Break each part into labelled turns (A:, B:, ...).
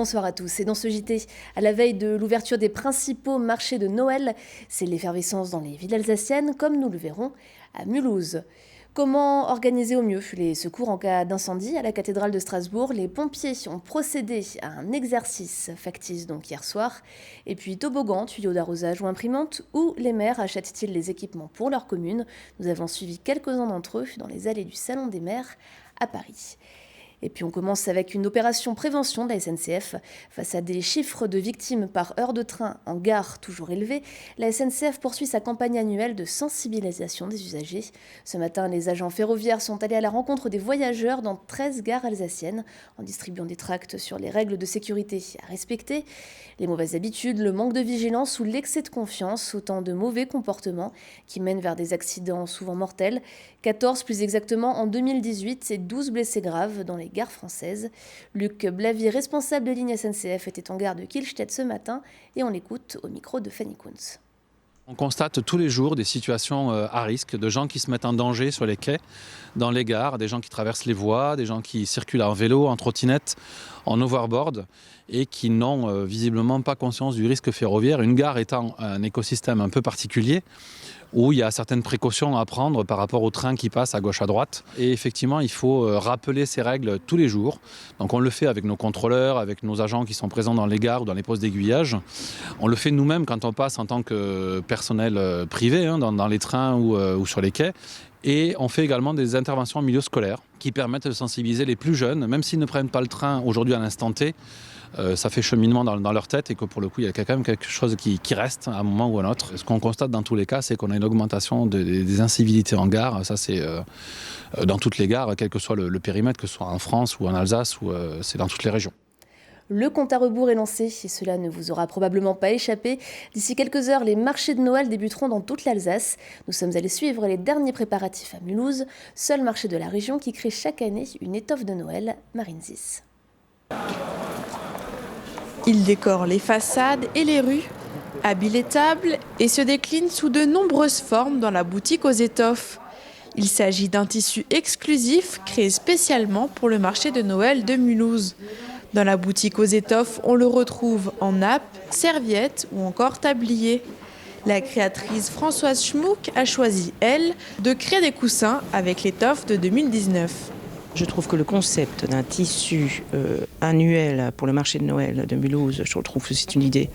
A: Bonsoir à tous. Et dans ce JT, à la veille de l'ouverture des principaux marchés de Noël, c'est l'effervescence dans les villes alsaciennes, comme nous le verrons à Mulhouse. Comment organiser au mieux les secours en cas d'incendie? À la cathédrale de Strasbourg, les pompiers ont procédé à un exercice factice donc hier soir. Et puis toboggan, tuyaux d'arrosage ou imprimante, où les maires achètent-ils les équipements pour leur commune? Nous avons suivi quelques-uns d'entre eux dans les allées du Salon des maires à Paris. Et puis on commence avec une opération prévention de la SNCF. Face à des chiffres de victimes par heure de train en gare toujours élevés, la SNCF poursuit sa campagne annuelle de sensibilisation des usagers. Ce matin, les agents ferroviaires sont allés à la rencontre des voyageurs dans 13 gares alsaciennes, en distribuant des tracts sur les règles de sécurité à respecter. Les mauvaises habitudes, le manque de vigilance ou l'excès de confiance, autant de mauvais comportements qui mènent vers des accidents souvent mortels. 14 plus exactement en 2018 et 12 blessés graves dans les gares françaises. Luc Blavy, responsable de ligne SNCF, était en gare de Kielstedt ce matin et on l'écoute au micro de Fanny Kunz.
B: On constate tous les jours des situations à risque, de gens qui se mettent en danger sur les quais, dans les gares, des gens qui traversent les voies, des gens qui circulent en vélo, en trottinette, en overboard et qui n'ont visiblement pas conscience du risque ferroviaire. Une gare étant un écosystème un peu particulier, où il y a certaines précautions à prendre par rapport aux trains qui passent à gauche à droite. Et effectivement, il faut rappeler ces règles tous les jours. Donc on le fait avec nos contrôleurs, avec nos agents qui sont présents dans les gares ou dans les postes d'aiguillage. On le fait nous-mêmes quand on passe en tant que personnel privé, dans les trains ou sur les quais. Et on fait également des interventions en milieu scolaire qui permettent de sensibiliser les plus jeunes, même s'ils ne prennent pas le train aujourd'hui à l'instant T. Ça fait cheminement dans leur tête et que pour le coup, il y a quand même quelque chose qui reste à un moment ou à un autre. Ce qu'on constate dans tous les cas, c'est qu'on a une augmentation des incivilités en gare. Ça, c'est dans toutes les gares, quel que soit le périmètre, que ce soit en France ou en Alsace, ou c'est dans toutes les régions.
A: Le compte à rebours est lancé et cela ne vous aura probablement pas échappé. D'ici quelques heures, les marchés de Noël débuteront dans toute l'Alsace. Nous sommes allés suivre les derniers préparatifs à Mulhouse, seul marché de la région qui crée chaque année une étoffe de Noël, Marine Zis.
C: Il décore les façades et les rues, habille les tables et se décline sous de nombreuses formes dans la boutique aux étoffes. Il s'agit d'un tissu exclusif créé spécialement pour le marché de Noël de Mulhouse. Dans la boutique aux étoffes, on le retrouve en nappes, serviettes ou encore tabliers. La créatrice Françoise Schmuck a choisi, elle, de créer des coussins avec l'étoffe de 2019.
D: Je trouve que le concept d'un tissu annuel pour le marché de Noël de Mulhouse, je trouve que c'est une idée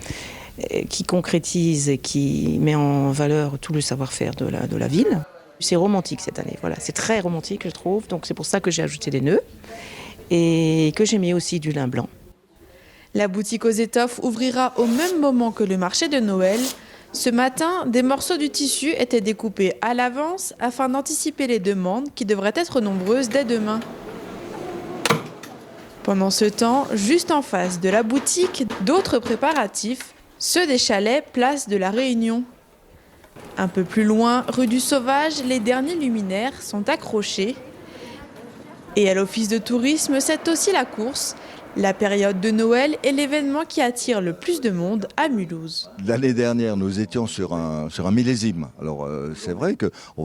D: qui concrétise et qui met en valeur tout le savoir-faire de la ville. C'est romantique cette année, voilà, c'est très romantique je trouve, donc c'est pour ça que j'ai ajouté des nœuds et que j'ai mis aussi du lin blanc.
C: La boutique aux étoffes ouvrira au même moment que le marché de Noël. Ce matin, des morceaux du tissu étaient découpés à l'avance afin d'anticiper les demandes qui devraient être nombreuses dès demain. Pendant ce temps, juste en face de la boutique, d'autres préparatifs, ceux des chalets place de la Réunion. Un peu plus loin, rue du Sauvage, les derniers luminaires sont accrochés. Et à l'office de tourisme, c'est aussi la course. La période de Noël est l'événement qui attire le plus de monde à Mulhouse.
E: L'année dernière, nous étions sur un millésime. Alors c'est vrai qu'on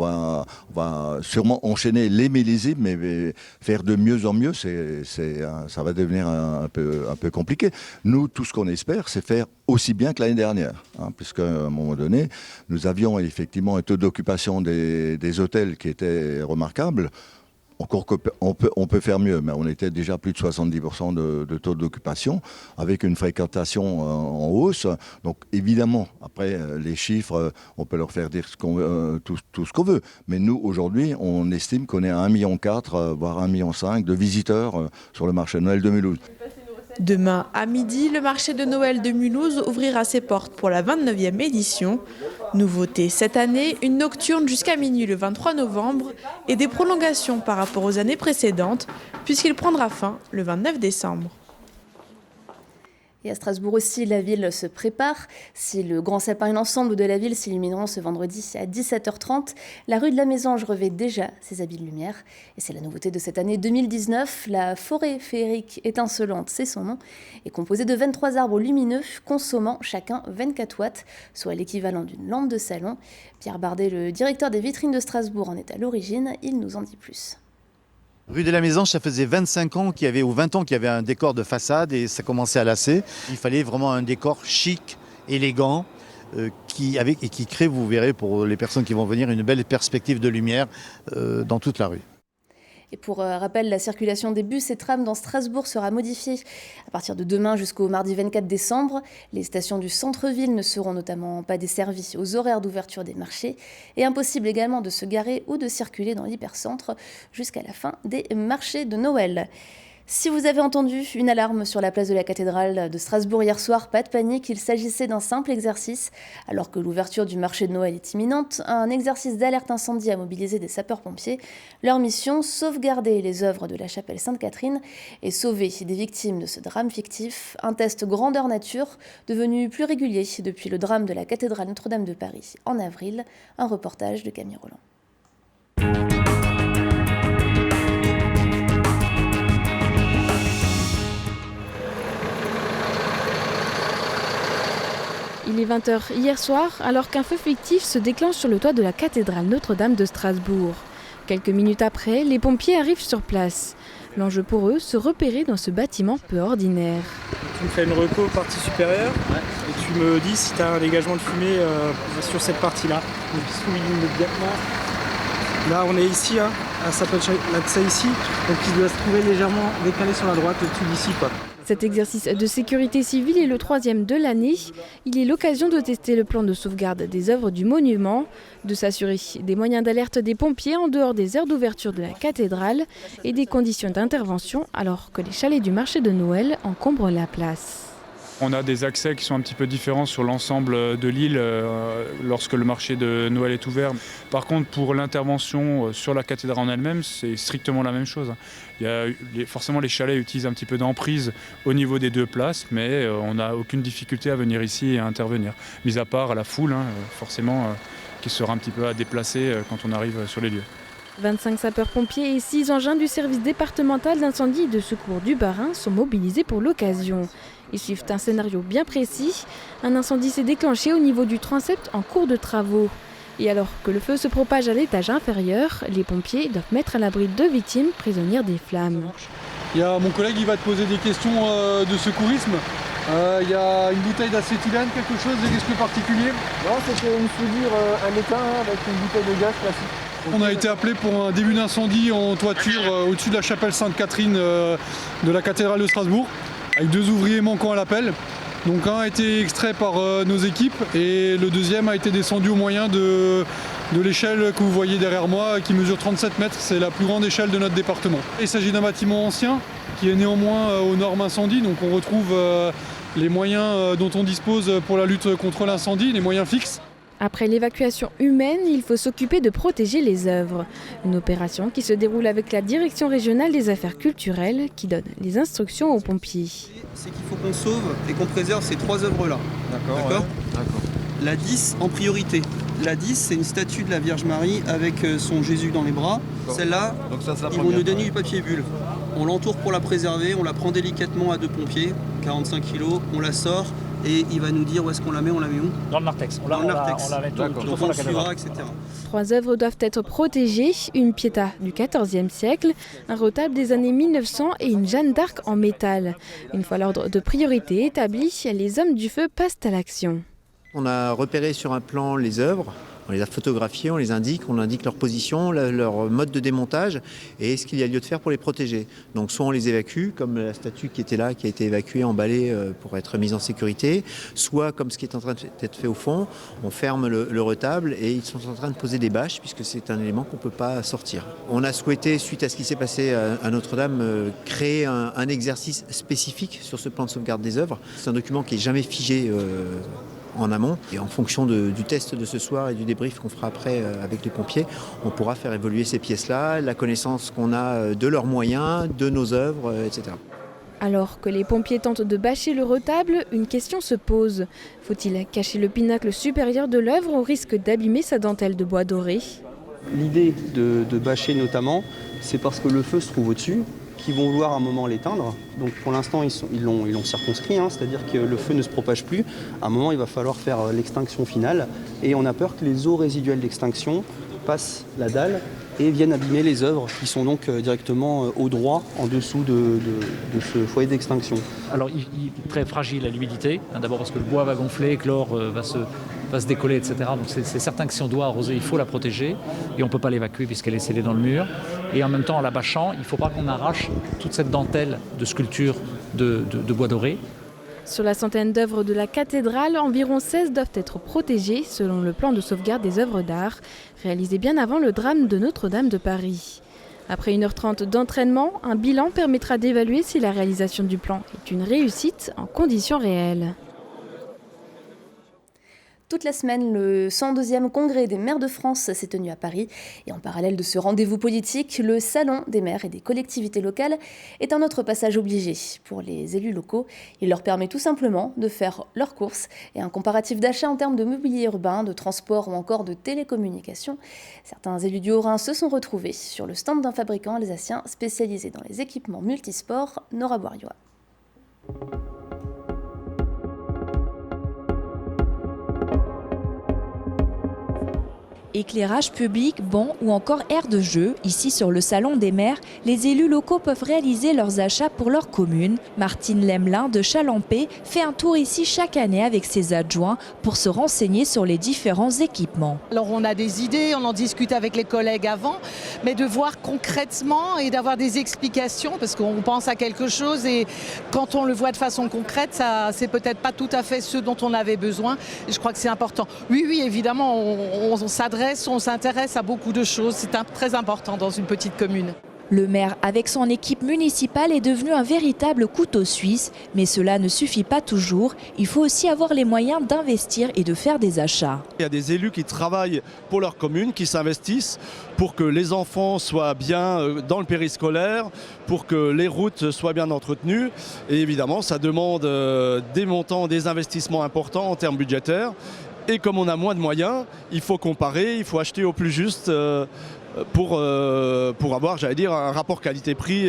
E: va sûrement enchaîner les millésimes, mais faire de mieux en mieux, ça va devenir un peu compliqué. Nous, tout ce qu'on espère, c'est faire aussi bien que l'année dernière, puisqu'à un moment donné, nous avions effectivement un taux d'occupation des hôtels qui était remarquable. Encore qu'on peut faire mieux, mais on était déjà plus de 70% de taux d'occupation, avec une fréquentation en hausse. Donc évidemment, après les chiffres, on peut leur faire dire tout ce qu'on veut. Mais nous, aujourd'hui, on estime qu'on est à 1,4 million, voire 1,5 million de visiteurs sur le marché de Noël de Mulhouse.
C: Demain à midi, le marché de Noël de Mulhouse ouvrira ses portes pour la 29e édition. Nouveauté cette année, une nocturne jusqu'à minuit le 23 novembre et des prolongations par rapport aux années précédentes, puisqu'il prendra fin le 29 décembre.
A: Et à Strasbourg aussi, la ville se prépare. Si le grand sapin et l'ensemble de la ville s'illumineront ce vendredi à 17h30, la rue de la Mésange revêt déjà ses habits de lumière. Et c'est la nouveauté de cette année 2019. La forêt féerique étincelante, c'est son nom, est composée de 23 arbres lumineux consommant chacun 24 watts, soit l'équivalent d'une lampe de salon. Pierre Bardet, le directeur des vitrines de Strasbourg, en est à l'origine. Il nous en dit plus.
F: Rue de la Mésange, ça faisait 25 ans qu'il y avait, ou 20 ans qu'il y avait un décor de façade et ça commençait à lasser. Il fallait vraiment un décor chic, élégant, qui crée, vous verrez, pour les personnes qui vont venir, une belle perspective de lumière dans toute la rue.
A: Et pour rappel, la circulation des bus et trams dans Strasbourg sera modifiée à partir de demain jusqu'au mardi 24 décembre. Les stations du centre-ville ne seront notamment pas desservies aux horaires d'ouverture des marchés et impossible également de se garer ou de circuler dans l'hypercentre jusqu'à la fin des marchés de Noël. Si vous avez entendu une alarme sur la place de la cathédrale de Strasbourg hier soir, pas de panique, il s'agissait d'un simple exercice. Alors que l'ouverture du marché de Noël est imminente, un exercice d'alerte incendie a mobilisé des sapeurs-pompiers. Leur mission, sauvegarder les œuvres de la chapelle Sainte-Catherine et sauver des victimes de ce drame fictif. Un test grandeur nature devenu plus régulier depuis le drame de la cathédrale Notre-Dame de Paris en avril. Un reportage de Camille Roland.
G: Il est 20h hier soir, alors qu'un feu fictif se déclenche sur le toit de la cathédrale Notre-Dame de Strasbourg. Quelques minutes après, les pompiers arrivent sur place. L'enjeu pour eux, se repérer dans ce bâtiment peu ordinaire.
H: Tu me fais une reco partie supérieure et tu me dis si tu as un dégagement de fumée sur cette partie-là. Donc il immédiatement. Là on est ici, ça peut être là de ça ici, donc il doit se trouver légèrement décalé sur la droite au-dessus d'ici, quoi.
G: Cet exercice de sécurité civile est le 3e de l'année. Il est l'occasion de tester le plan de sauvegarde des œuvres du monument, de s'assurer des moyens d'alerte des pompiers en dehors des heures d'ouverture de la cathédrale et des conditions d'intervention alors que les chalets du marché de Noël encombrent la place.
I: On a des accès qui sont un petit peu différents sur l'ensemble de l'île lorsque le marché de Noël est ouvert. Par contre, pour l'intervention sur la cathédrale en elle-même, c'est strictement la même chose. Forcément, les chalets utilisent un petit peu d'emprise au niveau des deux places, mais on n'a aucune difficulté à venir ici et à intervenir. Mis à part la foule, forcément, qui sera un petit peu à déplacer quand on arrive sur les lieux.
G: 25 sapeurs-pompiers et 6 engins du service départemental d'incendie et de secours du Bas-Rhin sont mobilisés pour l'occasion. Ils suivent un scénario bien précis. Un incendie s'est déclenché au niveau du transept en cours de travaux. Et alors que le feu se propage à l'étage inférieur, les pompiers doivent mettre à l'abri 2 victimes prisonnières des flammes.
J: Il y a mon collègue qui va te poser des questions de secourisme. Il y a une bouteille d'acétylène, quelque chose, des risques particuliers?
H: Non, c'était une soudure à l'étain avec une bouteille de gaz classique.
J: On a été appelé pour un début d'incendie en toiture au-dessus de la chapelle Sainte-Catherine de la cathédrale de Strasbourg, avec 2 ouvriers manquants à l'appel. Donc un a été extrait par nos équipes et le deuxième a été descendu au moyen de l'échelle que vous voyez derrière moi qui mesure 37 mètres. C'est la plus grande échelle de notre département. Il s'agit d'un bâtiment ancien qui est néanmoins aux normes incendie. Donc on retrouve les moyens dont on dispose pour la lutte contre l'incendie, les moyens fixes.
G: Après l'évacuation humaine, il faut s'occuper de protéger les œuvres. Une opération qui se déroule avec la Direction régionale des affaires culturelles qui donne les instructions aux pompiers.
K: C'est qu'il faut qu'on sauve et qu'on préserve ces 3 œuvres-là. D'accord.
F: D'accord.
K: La 10 en priorité. La 10, c'est une statue de la Vierge Marie avec son Jésus dans les bras. Celle-là, ils vont nous donner du papier bulle. On l'entoure pour la préserver, on la prend délicatement à 2 pompiers, 45 kg, on la sort. Et il va nous dire où est-ce qu'on la met où?
H: Dans le narthex. On la met tout
K: donc on le suivra, etc.
G: 3 œuvres doivent être protégées, une Pietà du XIVe siècle, un retable des années 1900 et une Jeanne d'Arc en métal. Une fois l'ordre de priorité établi, les hommes du feu passent à l'action.
F: On a repéré sur un plan les œuvres. On les a photographiées, on les indique, on indique leur position, leur mode de démontage et ce qu'il y a lieu de faire pour les protéger. Donc soit on les évacue, comme la statue qui était là, qui a été évacuée, emballée pour être mise en sécurité, soit comme ce qui est en train d'être fait au fond, on ferme le retable et ils sont en train de poser des bâches puisque c'est un élément qu'on ne peut pas sortir. On a souhaité, suite à ce qui s'est passé à Notre-Dame, créer un exercice spécifique sur ce plan de sauvegarde des œuvres. C'est un document qui n'est jamais figé en amont. Et en fonction du test de ce soir et du débrief qu'on fera après avec les pompiers, on pourra faire évoluer ces pièces-là, la connaissance qu'on a de leurs moyens, de nos œuvres, etc.
G: Alors que les pompiers tentent de bâcher le retable, une question se pose. Faut-il cacher le pinacle supérieur de l'œuvre au risque d'abîmer sa dentelle de bois doré?
K: L'idée de bâcher notamment, c'est parce que le feu se trouve au-dessus, qu'ils vont vouloir à un moment l'éteindre. Donc pour l'instant, ils l'ont circonscrit, c'est-à-dire que le feu ne se propage plus. À un moment, il va falloir faire l'extinction finale. Et on a peur que les eaux résiduelles d'extinction passent la dalle et viennent abîmer les œuvres qui sont donc directement au droit en dessous de ce foyer d'extinction.
L: Alors il est très fragile à l'humidité, d'abord parce que le bois va gonfler, que l'or va se décoller, etc. Donc c'est certain que si on doit arroser, il faut la protéger et on ne peut pas l'évacuer puisqu'elle est scellée dans le mur. Et en même temps, en la bâchant, il ne faut pas qu'on arrache toute cette dentelle de sculpture de bois doré.
G: Sur la centaine d'œuvres de la cathédrale, environ 16 doivent être protégées selon le plan de sauvegarde des œuvres d'art, réalisé bien avant le drame de Notre-Dame de Paris. Après 1h30 d'entraînement, un bilan permettra d'évaluer si la réalisation du plan est une réussite en conditions réelles.
A: Toute la semaine, le 102e congrès des maires de France s'est tenu à Paris. Et en parallèle de ce rendez-vous politique, le salon des maires et des collectivités locales est un autre passage obligé pour les élus locaux. Il leur permet tout simplement de faire leurs courses et un comparatif d'achat en termes de mobilier urbain, de transport ou encore de télécommunications. Certains élus du Haut-Rhin se sont retrouvés sur le stand d'un fabricant alsacien spécialisé dans les équipements multisports, Nora Boiriois.
M: Éclairage public, bancs ou encore aires de jeu, ici sur le salon des maires, les élus locaux peuvent réaliser leurs achats pour leur commune. Martine Lemelin de Chalampé fait un tour ici chaque année avec ses adjoints pour se renseigner sur les différents équipements.
N: Alors on a des idées, on en discute avec les collègues avant, mais de voir concrètement et d'avoir des explications parce qu'on pense à quelque chose et quand on le voit de façon concrète, ça c'est peut-être pas tout à fait ce dont on avait besoin. Et je crois que c'est important. Oui, évidemment, on s'intéresse à beaucoup de choses. C'est très important dans une petite commune.
M: Le maire, avec son équipe municipale, est devenu un véritable couteau suisse. Mais cela ne suffit pas toujours. Il faut aussi avoir les moyens d'investir et de faire des achats.
O: Il y a des élus qui travaillent pour leur commune, qui s'investissent pour que les enfants soient bien dans le périscolaire, pour que les routes soient bien entretenues. Et évidemment, ça demande des montants, des investissements importants en termes budgétaires. Et comme on a moins de moyens, il faut comparer, il faut acheter au plus juste pour avoir, un rapport qualité-prix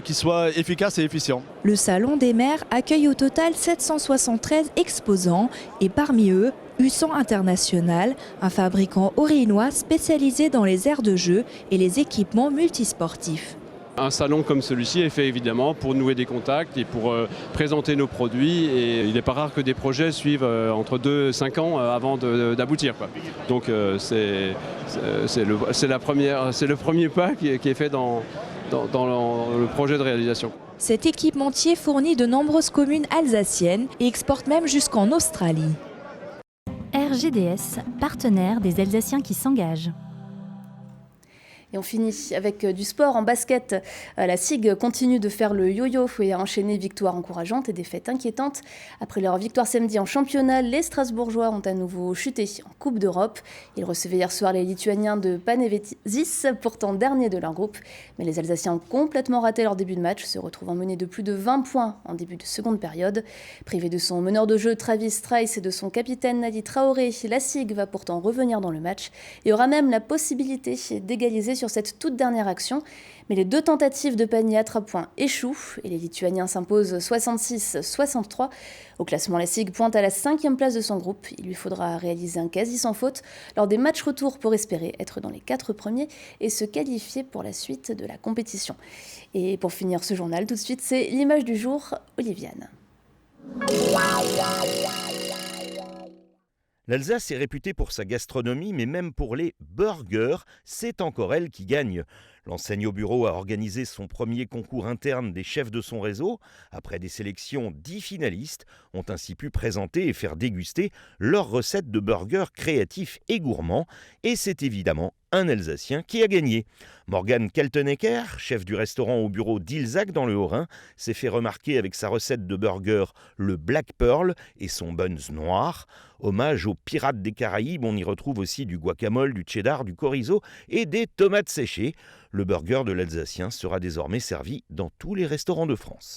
O: qui soit efficace et efficient.
M: Le Salon des maires accueille au total 773 exposants et parmi eux, Husson International, un fabricant haut-rhinois spécialisé dans les aires de jeu et les équipements multisportifs.
P: Un salon comme celui-ci est fait évidemment pour nouer des contacts et pour présenter nos produits. Et il n'est pas rare que des projets suivent entre 2 et 5 ans avant d'aboutir. Donc c'est le premier pas qui est fait dans le projet de réalisation.
M: Cet équipementier fournit de nombreuses communes alsaciennes et exporte même jusqu'en Australie.
Q: RGDS, partenaire des Alsaciens qui s'engagent.
A: Et on finit avec du sport en basket. La SIG continue de faire le yo-yo et a enchaîné victoires encourageantes et défaites inquiétantes. Après leur victoire samedi en championnat, les Strasbourgeois ont à nouveau chuté en Coupe d'Europe. Ils recevaient hier soir les Lituaniens de Panevėžys, pourtant dernier de leur groupe. Mais les Alsaciens ont complètement raté leur début de match, se retrouvant menés de plus de 20 points en début de seconde période. Privé de son meneur de jeu Travis Trice et de son capitaine Nadi Traoré, la SIG va pourtant revenir dans le match et aura même la possibilité d'égaliser sur cette toute dernière action. Mais les deux tentatives de panier à 3 points échouent et les Lituaniens s'imposent 66-63. Au classement, la SIG pointe à la 5e place de son groupe. Il lui faudra réaliser un quasi sans faute lors des matchs retour pour espérer être dans les 4 premiers et se qualifier pour la suite de la compétition. Et pour finir ce journal, tout de suite, c'est l'image du jour, Oliviane.
R: L'Alsace est réputée pour sa gastronomie, mais même pour les burgers, c'est encore elle qui gagne. L'enseigne au bureau a organisé son premier concours interne des chefs de son réseau. Après des sélections, 10 finalistes ont ainsi pu présenter et faire déguster leurs recettes de burgers créatifs et gourmands. Et c'est évidemment un Alsacien qui a gagné. Morgan Kaltenecker, chef du restaurant au bureau d'Ilzac dans le Haut-Rhin, s'est fait remarquer avec sa recette de burger le Black Pearl et son buns noir. Hommage aux pirates des Caraïbes, on y retrouve aussi du guacamole, du cheddar, du chorizo et des tomates séchées. Le burger de l'Alsacien sera désormais servi dans tous les restaurants de France.